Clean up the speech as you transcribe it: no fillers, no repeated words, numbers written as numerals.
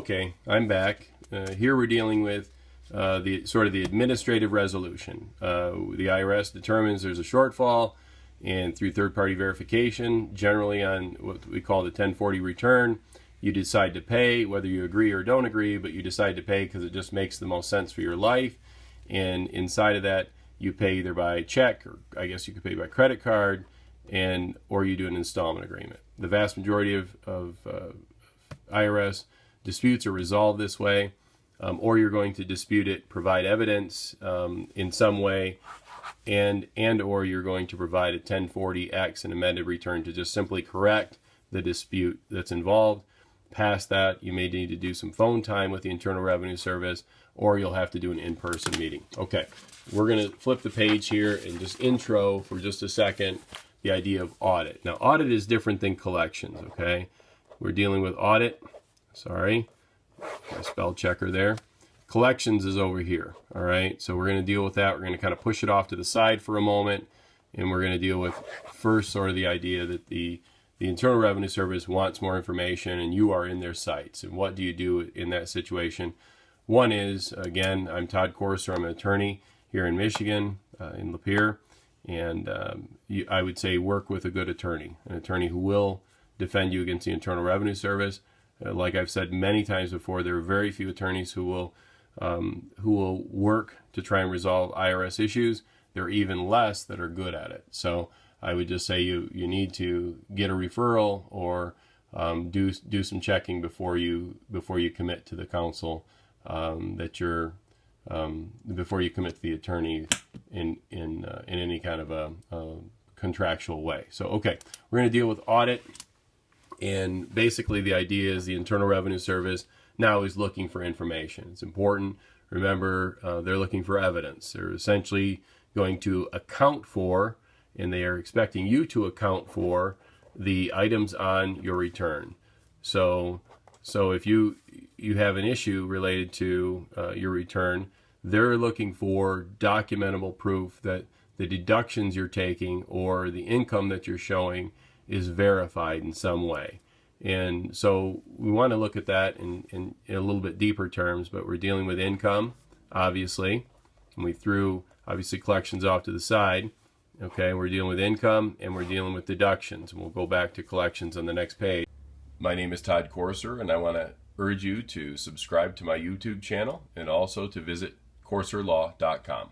Okay, I'm back. Here we're dealing with the administrative resolution. The IRS determines there's a shortfall, and through third-party verification, generally on what we call the 1040 return, you decide to pay, whether you agree or don't agree, but you decide to pay because it just makes the most sense for your life. And inside of that, you pay either by check, or I guess you could pay by credit card, or you do an installment agreement. The vast majority of IRS disputes are resolved this way, or you're going to dispute it, provide evidence in some way, and or you're going to provide a 1040X, an amended return, to just simply correct the dispute that's involved. Past that, you may need to do some phone time with the Internal Revenue Service, or you'll have to do an in-person meeting. Okay, we're going to flip the page here and just intro for just a second the idea of audit. Now, audit is different than collections, okay? We're dealing with audit. Sorry, my spell checker there. Collections is over here, all right? So we're going to deal with that. We're going to kind of push it off to the side for a moment, and we're going to deal with first sort of the idea that the Internal Revenue Service wants more information, and you are in their sights. And what do you do in that situation? One is, again, I'm Todd Corser. I'm an attorney here in Michigan, in Lapeer, and I would say work with a good attorney, an attorney who will defend you against the Internal Revenue Service. Like I've said many times before, there are very few attorneys who will work to try and resolve IRS issues. There are even less that are good at it. So I would just say you need to get a referral, or do some checking before you commit to the counsel before you commit to the attorney in any kind of a contractual way. So okay, we're going to deal with audit. And basically the idea is the Internal Revenue Service now is looking for information. It's important. Remember, they're looking for evidence. They're essentially going to account for, and they are expecting you to account for, the items on your return. So if you have an issue related to your return, they're looking for documentable proof that the deductions you're taking or the income that you're showing is verified in some way. And so we want to look at that in a little bit deeper terms, but we're dealing with income, obviously, and we threw obviously collections off to the side. Okay, we're dealing with income, and we're dealing with deductions, and we'll go back to collections on the next page. My name is Todd Corser, and I want to urge you to subscribe to my YouTube channel and also to visit corserlaw.com.